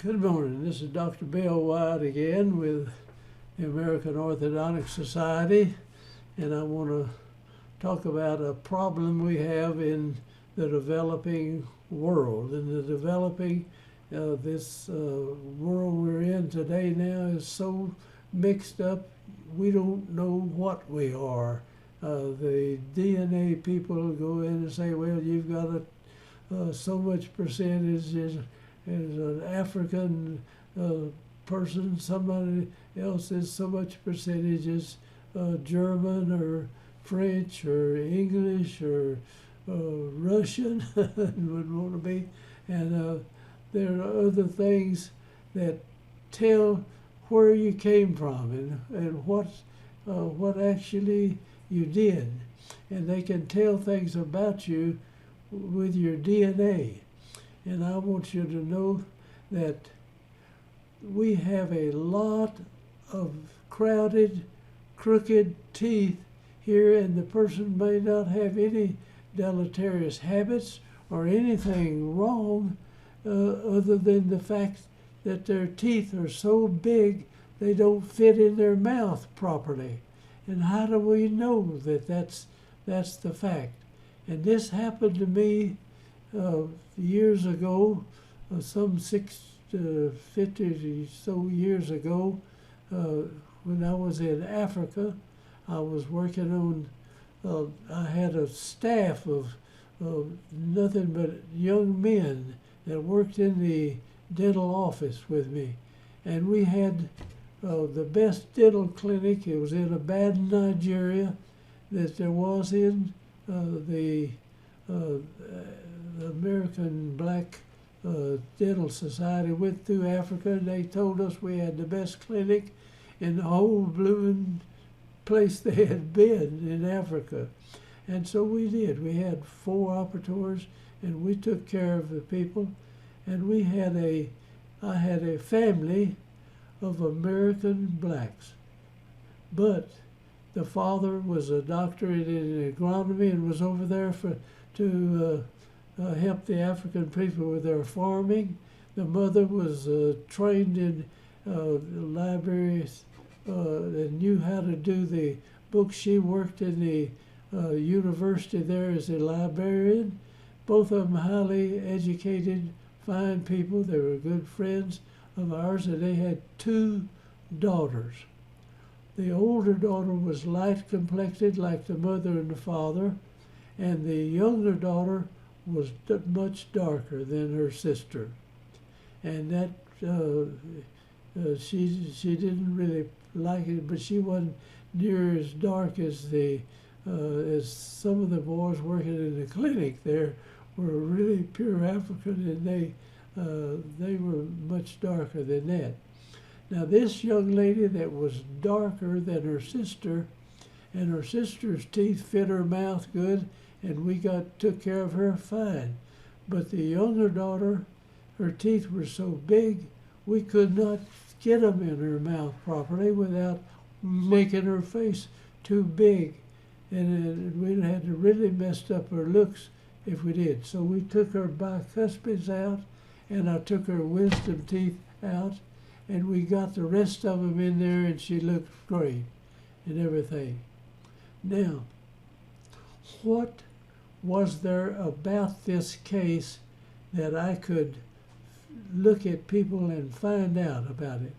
Good morning. This is Dr. Bill Wyatt again with the American Orthodontic Society, and I want to talk about a problem we have in the developing world. In the developing, this world we're in today now is so mixed up, we don't know what we are. The DNA people go in and say, well, you've got so much percentage is an African person, somebody else is so much percentage is German or French or English or Russian would want to be, and there are other things that tell where you came from and what actually you did, and they can tell things about you with your DNA. And I want you to know that we have a lot of crowded, crooked teeth here, and the person may not have any deleterious habits or anything wrong other than the fact that their teeth are so big they don't fit in their mouth properly. And how do we know that that's the fact? And this happened to me years ago, some 50 so years ago, when I was in Africa. I was working on, I had a staff of nothing but young men that worked in the dental office with me. And we had the best dental clinic. It was in Ibadan, Nigeria, that there was in the American Black Dental Society. Went through Africa, and they told us we had the best clinic in the whole blooming place they had been in Africa. And so we did. We had 4 operators, and we took care of the people. And I had a family of American blacks, but the father was a doctor in agronomy and was over there to help the African people with their farming. The mother was trained in libraries and knew how to do the books. She worked in the university there as a librarian. Both of them highly educated, fine people. They were good friends of ours, and they had 2 daughters. The older daughter was light complected like the mother and the father, and the younger daughter was much darker than her sister. And that she didn't really like it, but she wasn't near as dark as as some of the boys working in the clinic there were really pure African, and they were much darker than that. Now this young lady that was darker than her sister, and her sister's teeth fit her mouth good, and we took care of her fine. But the younger daughter, her teeth were so big, we could not get them in her mouth properly without making her face too big. And we had to really messed up her looks if we did. So we took her bicuspids out, and I took her wisdom teeth out, and we got the rest of them in there, and she looked great and everything. Now, what was there about this case that I could look at people and find out about it?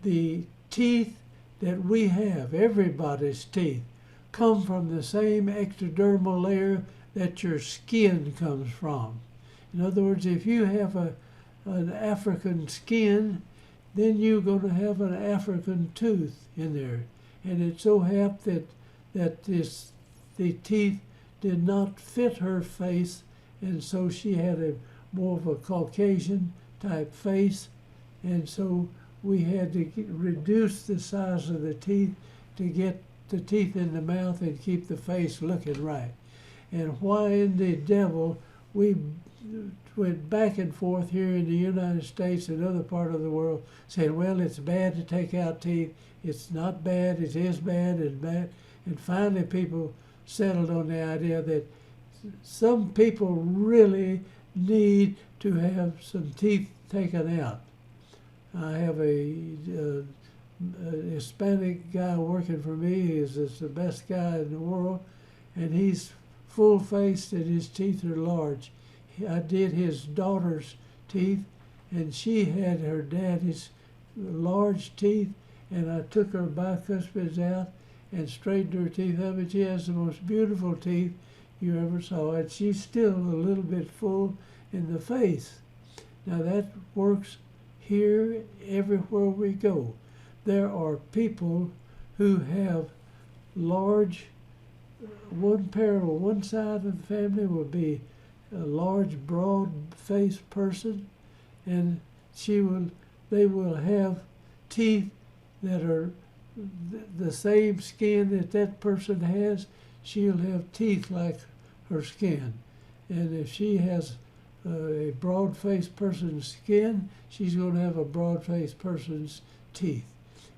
The teeth that we have, everybody's teeth, come from the same ectodermal layer that your skin comes from. In other words, if you have an African skin, then you're going to have an African tooth in there. And it so happened that the teeth did not fit her face, and so she had more of a Caucasian type face, and so we had to reduce the size of the teeth to get the teeth in the mouth and keep the face looking right. And why in the devil we went back and forth here in the United States and other part of the world saying, well, it's bad to take out teeth, it's not bad, it is bad and bad. And finally people settled on the idea that some people really need to have some teeth taken out. I have a Hispanic guy working for me. He's the best guy in the world, and he's full-faced and his teeth are large. I did his daughter's teeth, and she had her daddy's large teeth, and I took her bicuspids out and straightened her teeth up, and she has the most beautiful teeth you ever saw, and she's still a little bit full in the face. Now that works here everywhere we go. There are people who have large, one side of the family will be a large, broad-faced person, and they will have teeth that are the same skin that person has. She'll have teeth like her skin. And if she has a broad-faced person's skin, she's going to have a broad-faced person's teeth.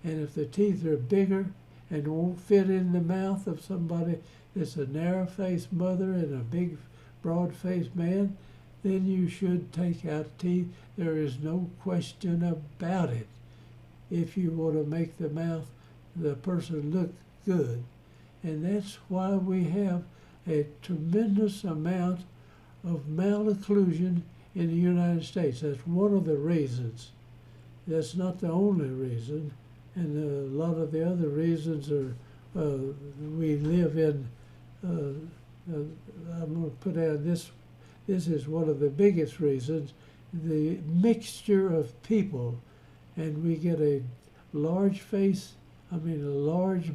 And if the teeth are bigger and won't fit in the mouth of somebody that's a narrow-faced mother and a big, broad-faced man, then you should take out teeth. There is no question about it if you want to make the person look good. And that's why we have a tremendous amount of malocclusion in the United States. That's one of the reasons. That's not the only reason. And a lot of the other reasons are we live in, I'm going to put out this is one of the biggest reasons, the mixture of people. And we get a large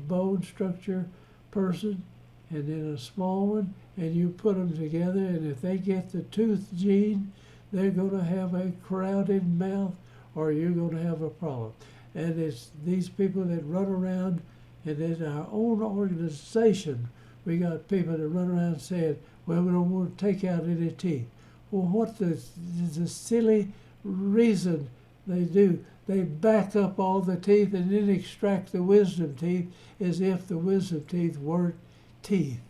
bone structure person, and then a small one, and you put them together, and if they get the tooth gene, they're going to have a crowded mouth, or you're going to have a problem. And it's these people that run around, and in our own organization, we got people that run around saying, well, we don't want to take out any teeth. Well, what the silly reason they do? They back up all the teeth and then extract the wisdom teeth as if the wisdom teeth weren't teeth.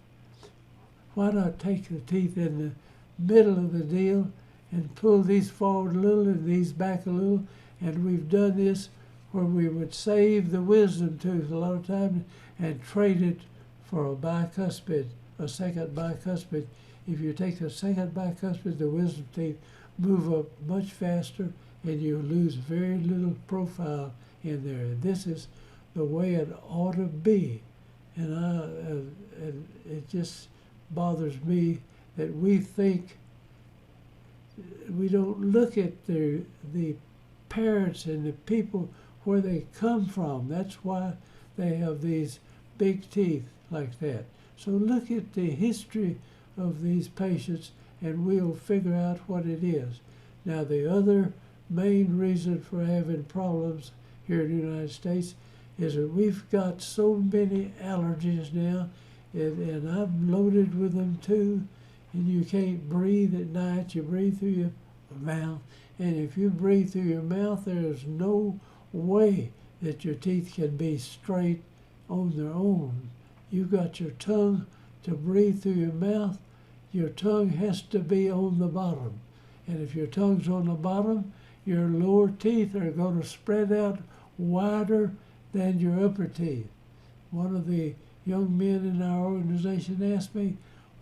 Why not take the teeth in the middle of the deal and pull these forward a little and these back a little? And we've done this where we would save the wisdom tooth a lot of times and trade it for a second bicuspid. If you take the second bicuspid, the wisdom teeth move up much faster, and you lose very little profile in there. This is the way it ought to be. And it just bothers me that we think we don't look at the parents and the people where they come from. That's why they have these big teeth like that. So look at the history of these patients, and we'll figure out what it is. Now, the other main reason for having problems here in the United States is that we've got so many allergies now, and I'm loaded with them too, and you can't breathe at night. You breathe through your mouth, and if you breathe through your mouth, there's no way that your teeth can be straight on their own. You've got your tongue to breathe through your mouth. Your tongue has to be on the bottom, and if your tongue's on the bottom, your lower teeth are going to spread out wider than your upper teeth. One of the young men in our organization asked me,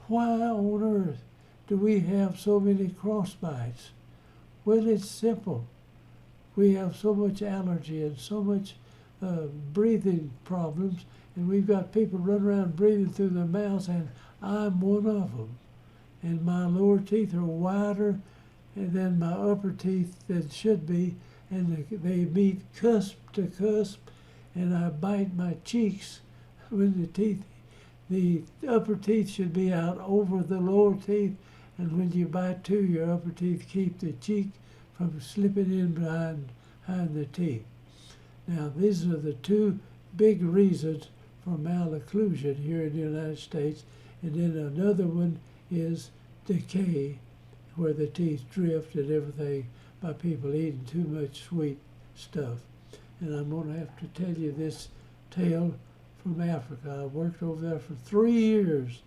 why on earth do we have so many crossbites? Well, it's simple. We have so much allergy and so much breathing problems, and we've got people running around breathing through their mouths, and I'm one of them. And my lower teeth are wider than my upper teeth that should be, and they meet cusp to cusp, and I bite my cheeks when the upper teeth should be out over the lower teeth, and when you bite too, your upper teeth keep the cheek from slipping in behind the teeth. Now, these are the two big reasons for malocclusion here in the United States, and then another one is decay, where the teeth drift and everything by people eating too much sweet stuff. And I'm going to have to tell you this tale from Africa. I worked over there for 3 years,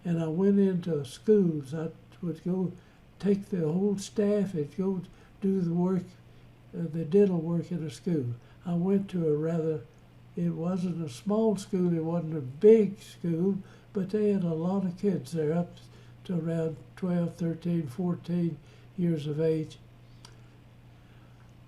and I went into schools. I would go take the whole staff and go do the work the dental work in a school. I went to it wasn't a small school, it wasn't a big school, but they had a lot of kids there, up to around 12, 13, 14 years of age.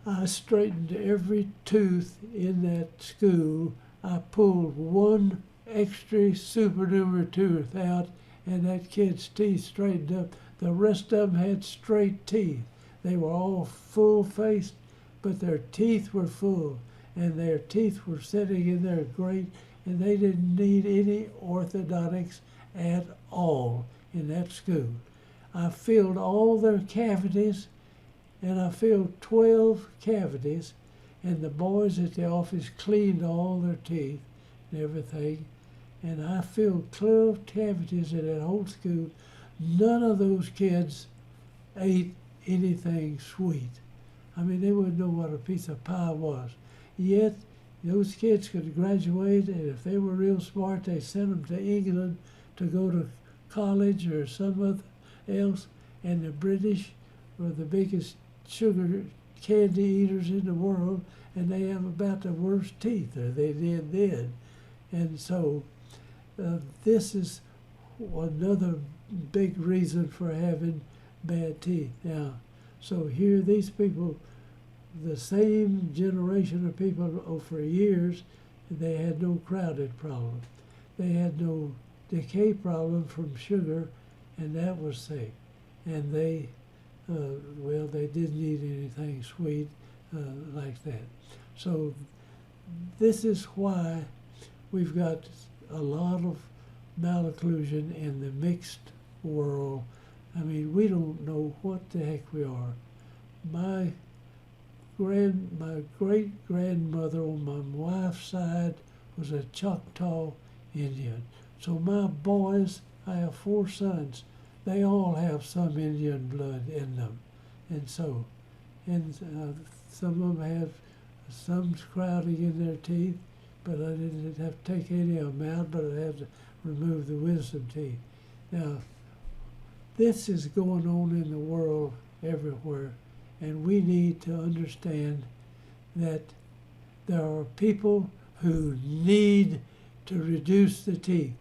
I straightened every tooth in that school. I pulled one extra supernumerary tooth out, and that kid's teeth straightened up. The rest of them had straight teeth. They were all full-faced, but their teeth were full, and their teeth were sitting in there great, and they didn't need any orthodontics at all in that school. I filled all their cavities, and I filled 12 cavities, and the boys at the office cleaned all their teeth and everything, and I filled 12 cavities in that whole school. None of those kids ate anything sweet. I mean, they wouldn't know what a piece of pie was. Yet, those kids could graduate, and if they were real smart, they sent them to England to go to college or some other else, and the British were the biggest sugar candy eaters in the world, and they have about the worst teeth, or they did then. And so this is another big reason for having bad teeth. Now, so here these people, the same generation of people for years, they had no crowded problem. They had no decay problem from sugar, and that was safe. And they, well, they didn't eat anything sweet like that. So this is why we've got a lot of malocclusion in the mixed world. I mean, we don't know what the heck we are. My great-grandmother on my wife's side was a Choctaw Indian. So my boys, I have 4 sons, they all have some Indian blood in them. And so, some of them have some crowding in their teeth, but I didn't have to take any of them out, but I had to remove the wisdom teeth. Now, this is going on in the world everywhere, and we need to understand that there are people who need to reduce the teeth.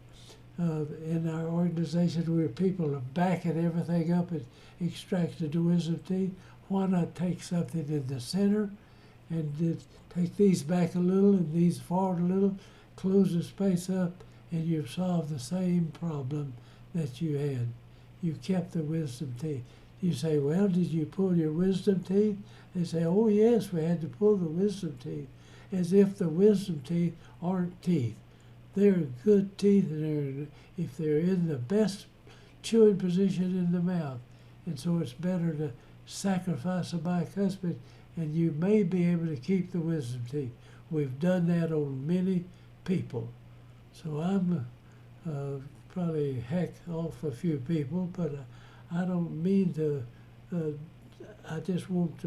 In our organization, where people are backing everything up and extracting the wisdom teeth, why not take something in the center and take these back a little and these forward a little, close the space up, and you've solved the same problem that you had. You kept the wisdom teeth. You say, well, did you pull your wisdom teeth? They say, oh yes, we had to pull the wisdom teeth. As if the wisdom teeth aren't teeth. They're good teeth, and if they're in the best chewing position in the mouth. And so it's better to sacrifice a bicuspid, and you may be able to keep the wisdom teeth. We've done that on many people. So I'm probably hack off a few people, but I don't mean to, I just want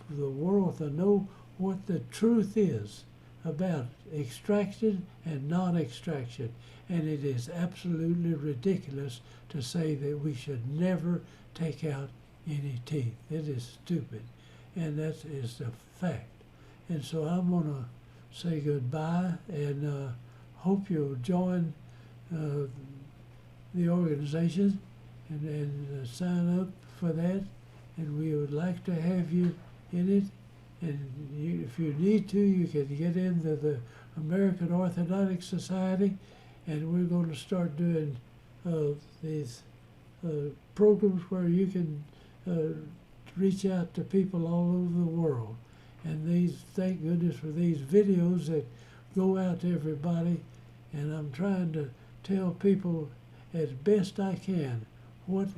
the world to know what the truth is about extraction and non-extraction. And it is absolutely ridiculous to say that we should never take out any teeth. It is stupid, and that is the fact. And so I'm going to say goodbye, and hope you'll join the organization and sign up for that, and we would like to have you in it. And if you need to, you can get into the American Orthodontic Society, and we're going to start doing these programs where you can reach out to people all over the world. And these, thank goodness for these videos that go out to everybody, and I'm trying to tell people as best I can what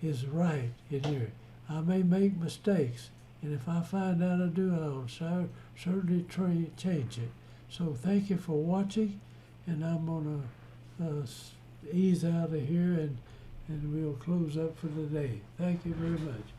is right in here. I may make mistakes, and if I find out I do, I'll certainly change it. So thank you for watching, and I'm going to ease out of here, and we'll close up for the day. Thank you very much.